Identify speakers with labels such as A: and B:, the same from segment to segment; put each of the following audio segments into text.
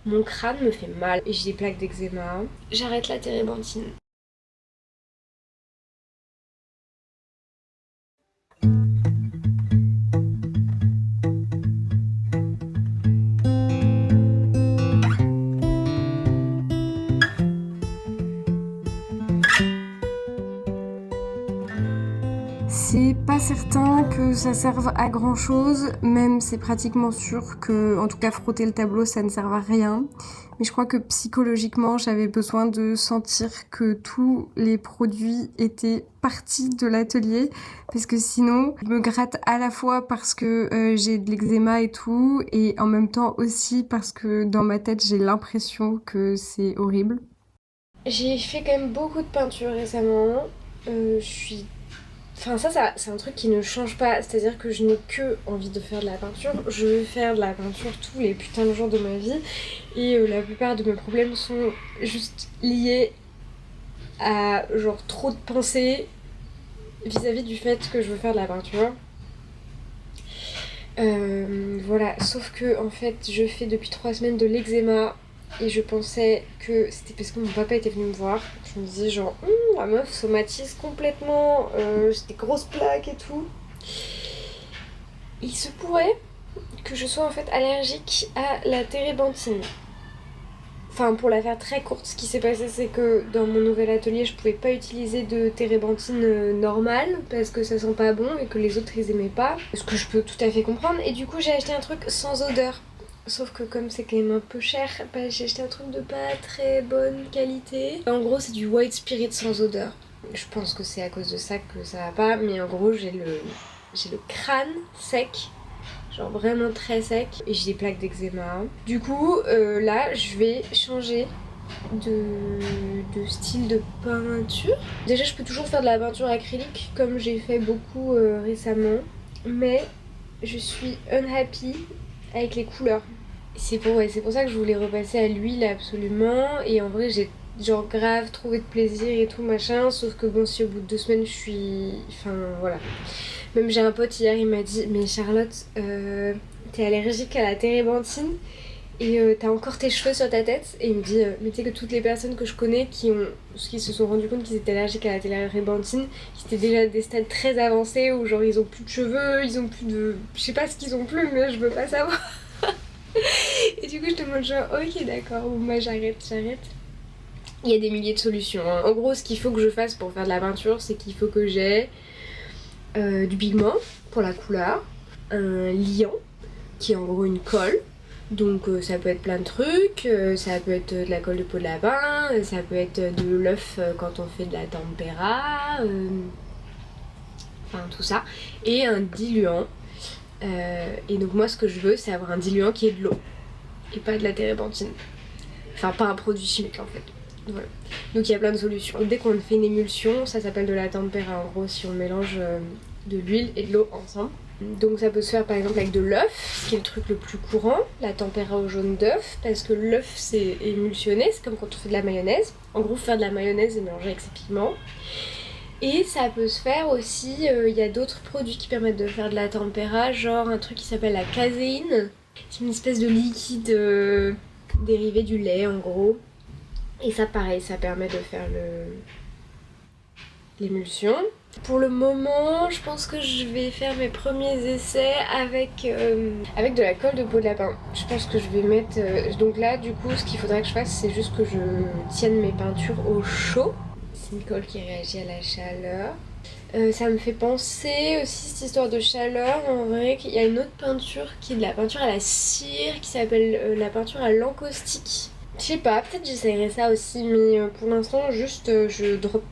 A: Mon crâne me fait mal et j'ai des plaques d'eczéma. J'arrête la térébenthine.
B: C'est pas certain que ça serve à grand chose, même c'est pratiquement sûr que, en tout cas, frotter le tableau ça ne sert à rien. Mais je crois que psychologiquement j'avais besoin de sentir que tous les produits étaient partis de l'atelier, parce que sinon je me gratte à la fois parce que j'ai de l'eczéma et tout, et en même temps aussi parce que dans ma tête j'ai l'impression que c'est horrible.
A: J'ai fait quand même beaucoup de peinture récemment. Je suis Enfin ça c'est un truc qui ne change pas, c'est-à-dire que je n'ai que envie de faire de la peinture. Je veux faire de la peinture tous les putains de jours de ma vie et la plupart de mes problèmes sont juste liés à genre trop de pensées vis-à-vis du fait que je veux faire de la peinture. Voilà, sauf que en fait je fais depuis 3 semaines de l'eczéma et je pensais que c'était parce que mon papa était venu me voir. Je me disais genre la meuf somatise complètement, j'ai des grosses plaques et tout. Il se pourrait que je sois en fait allergique à la térébenthine. Enfin, pour la faire très courte, ce qui s'est passé, c'est que dans mon nouvel atelier, je pouvais pas utiliser de térébenthine normale parce que ça sent pas bon et que les autres ils aimaient pas. Ce que je peux tout à fait comprendre. Et du coup, j'ai acheté un truc sans odeur. Sauf que comme c'est quand même un peu cher, bah, j'ai acheté un truc de pas très bonne qualité. En gros, c'est du white spirit sans odeur. Je pense que c'est à cause de ça que ça va pas, mais en gros, j'ai le crâne sec, genre vraiment très sec, et j'ai des plaques d'eczéma. Du coup, là, je vais changer de style de peinture. Déjà, je peux toujours faire de la peinture acrylique, comme j'ai fait beaucoup récemment, mais je suis unhappy avec les couleurs. C'est pour ça que je voulais repasser à l'huile absolument, et en vrai, j'ai genre grave trouvé de plaisir et tout machin, sauf que bon, si au bout de 2 semaines je suis... Enfin, voilà. Même j'ai un pote hier, il m'a dit mais Charlotte, t'es allergique à la térébenthine et t'as encore tes cheveux sur ta tête. Et il me dit mais tu sais que toutes les personnes que je connais qui se sont rendues compte qu'ils étaient allergiques à la térébenthine, c'était déjà à des stades très avancés où genre ils ont plus de cheveux, ils ont plus de... Je sais pas ce qu'ils ont plus mais je veux pas savoir. Et du coup je te demande genre ok d'accord, bon, moi j'arrête. Il y a des milliers de solutions, hein. En gros ce qu'il faut que je fasse pour faire de la peinture, c'est qu'il faut que j'ai du pigment pour la couleur, un liant qui est en gros une colle. Donc ça peut être plein de trucs, ça peut être de la colle de peau de lapin, ça peut être de l'œuf quand on fait de la tempéra, enfin tout ça. Et un diluant. Et donc moi ce que je veux c'est avoir un diluant qui est de l'eau et pas de la térébenthine. Enfin pas un produit chimique en fait. Voilà. Donc il y a plein de solutions. Dès qu'on fait une émulsion, ça s'appelle de la tempéra en gros si on mélange de l'huile et de l'eau ensemble. Donc ça peut se faire par exemple avec de l'œuf, ce qui est le truc le plus courant, la tempéra au jaune d'œuf, parce que l'œuf c'est émulsionné, c'est comme quand on fait de la mayonnaise. En gros faire de la mayonnaise et mélanger avec ses pigments. Et ça peut se faire aussi, y a d'autres produits qui permettent de faire de la tempéra, genre un truc qui s'appelle la caséine. C'est une espèce de liquide dérivé du lait en gros. Et ça pareil, ça permet de faire l'émulsion. Pour le moment, je pense que je vais faire mes premiers essais avec de la colle de peau de lapin. Je pense que je vais mettre... donc là, du coup, ce qu'il faudrait que je fasse, c'est juste que je tienne mes peintures au chaud. C'est une colle qui réagit à la chaleur. Ça me fait penser aussi, cette histoire de chaleur, en vrai, qu'il y a une autre peinture qui est de la peinture à la cire, qui s'appelle la peinture à l'encaustique. Je sais pas, peut-être j'essayerai ça aussi, mais pour l'instant, juste je drop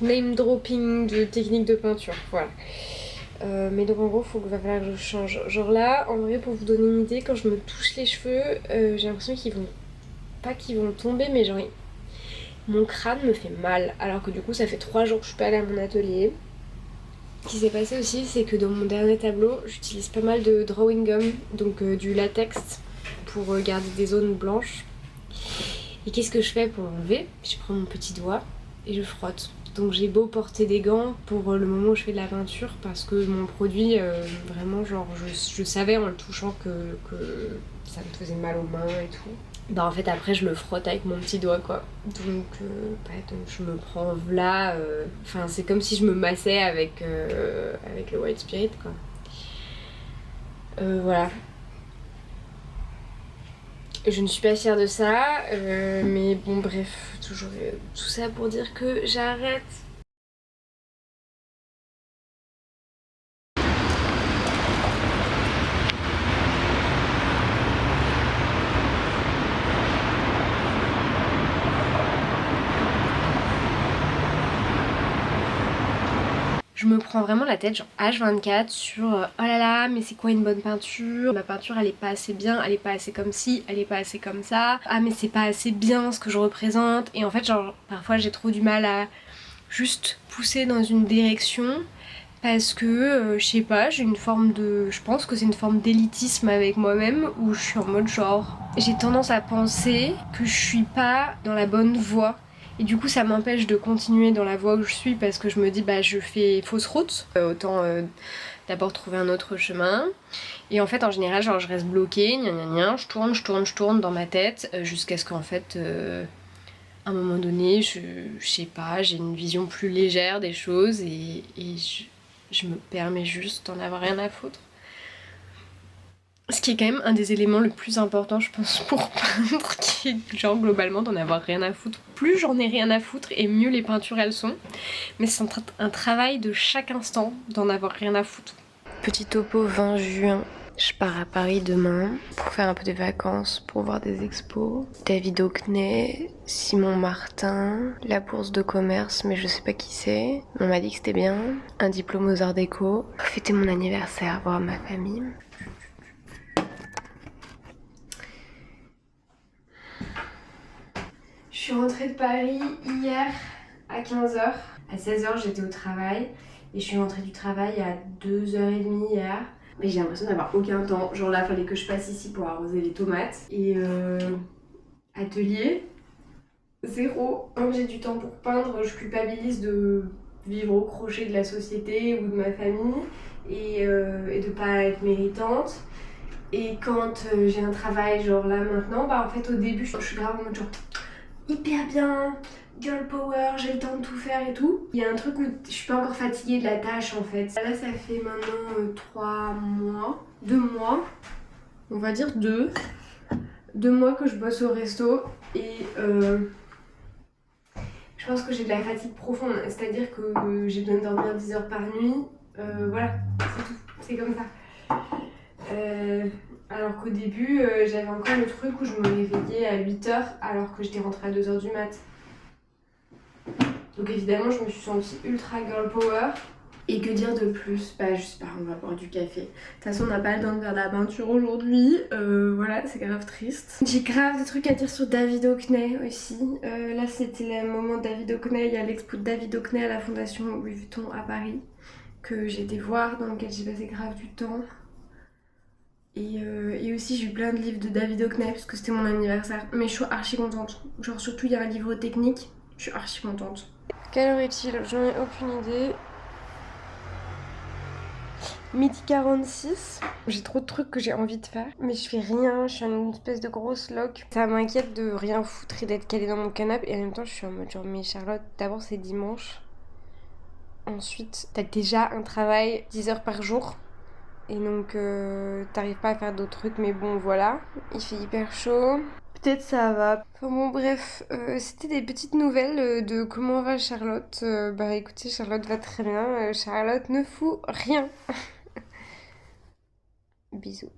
A: name dropping de technique de peinture, voilà. Mais donc en gros, va falloir que je change. Genre là, en vrai, pour vous donner une idée, quand je me touche les cheveux, j'ai l'impression qu'ils vont... Pas qu'ils vont tomber, mais genre... Mon crâne me fait mal, alors que du coup, ça fait 3 jours que je suis pas allée à mon atelier. Ce qui s'est passé aussi, c'est que dans mon dernier tableau, j'utilise pas mal de drawing gum, donc du latex, pour garder des zones blanches. Et qu'est-ce que je fais pour l'enlever? Je prends mon petit doigt et je frotte. Donc j'ai beau porter des gants pour le moment où je fais de la peinture parce que mon produit, vraiment genre je savais en le touchant que ça me faisait mal aux mains et tout. Bah en fait après je le frotte avec mon petit doigt quoi. Donc, donc je me prends là, enfin c'est comme si je me massais avec le White Spirit quoi. Voilà. Je ne suis pas fière de ça, mais bon bref, toujours tout ça pour dire que j'arrête. Je me prends vraiment la tête genre H24 sur oh là là mais c'est quoi une bonne peinture, ma peinture elle est pas assez bien, elle est pas assez comme ci, elle est pas assez comme ça, ah mais c'est pas assez bien ce que je représente, et en fait genre parfois j'ai trop du mal à juste pousser dans une direction parce que je sais pas, j'ai une forme de, je pense que c'est une forme d'élitisme avec moi-même où je suis en mode genre j'ai tendance à penser que je suis pas dans la bonne voie. Et du coup ça m'empêche de continuer dans la voie où je suis parce que je me dis bah je fais fausse route, autant d'abord trouver un autre chemin. Et en fait en général genre je reste bloquée, gna gna gna, je tourne dans ma tête jusqu'à ce qu'en fait à un moment donné je sais pas, j'ai une vision plus légère des choses et je me permets juste d'en avoir rien à foutre. Ce qui est quand même un des éléments le plus important, je pense, pour peindre, qui est genre globalement d'en avoir rien à foutre. Plus j'en ai rien à foutre et mieux les peintures elles sont. Mais c'est un travail de chaque instant d'en avoir rien à foutre. Petit topo 20 juin. Je pars à Paris demain pour faire un peu des vacances, pour voir des expos. David Hockney, Simon Martin, la bourse de commerce, mais je sais pas qui c'est. On m'a dit que c'était bien. Un diplôme aux arts déco. Fêter mon anniversaire, voir ma famille. Je suis rentrée de Paris hier à 15h. À 16h, j'étais au travail. Et je suis rentrée du travail à 2h30 hier. Mais j'ai l'impression d'avoir aucun temps. Genre là, il fallait que je passe ici pour arroser les tomates. Et atelier, zéro. Quand j'ai du temps pour peindre, je culpabilise de vivre au crochet de la société ou de ma famille. Et de pas être méritante. Et quand j'ai un travail genre là maintenant, bah en fait au début je suis grave en mode genre hyper bien, girl power, j'ai le temps de tout faire et tout. Il y a un truc où je suis pas encore fatiguée de la tâche en fait. Là ça fait maintenant 3 mois, 2 mois, on va dire 2 mois que je bosse au resto et je pense que j'ai de la fatigue profonde, c'est-à-dire que j'ai besoin de dormir 10 heures par nuit, voilà, c'est tout, c'est comme ça. Alors qu'au début, j'avais encore le truc où je me réveillais à 8h alors que j'étais rentrée à 2h du mat. Donc évidemment, je me suis sentie ultra girl power. Et que dire de plus? Bah je sais pas, on va boire du café. De toute façon, on n'a pas le temps de faire de la peinture aujourd'hui. Voilà, c'est grave triste. J'ai grave des trucs à dire sur David Hockney aussi. Là, c'était le moment de David Hockney. Il y a l'expo de David Hockney à la Fondation Louis Vuitton à Paris que j'ai été voir, dans lequel j'ai passé grave du temps. Et aussi j'ai eu plein de livres de David Hockney parce que c'était mon anniversaire. Mais je suis archi contente. Genre surtout il y a un livre technique. Je suis archi contente. Quelle heure est-il? J'en ai aucune idée. Midi 46. J'ai trop de trucs que j'ai envie de faire. Mais je fais rien. Je suis en une espèce de grosse loque. Ça m'inquiète de rien foutre et d'être calée dans mon canapé. Et en même temps je suis en mode genre mais Charlotte, d'abord c'est dimanche. Ensuite t'as déjà un travail 10 heures par jour. Et donc t'arrives pas à faire d'autres trucs, mais bon voilà, il fait hyper chaud. Peut-être ça va. Enfin bon bref, c'était des petites nouvelles de comment va Charlotte. Bah écoutez, Charlotte va très bien, Charlotte ne fout rien. Bisous.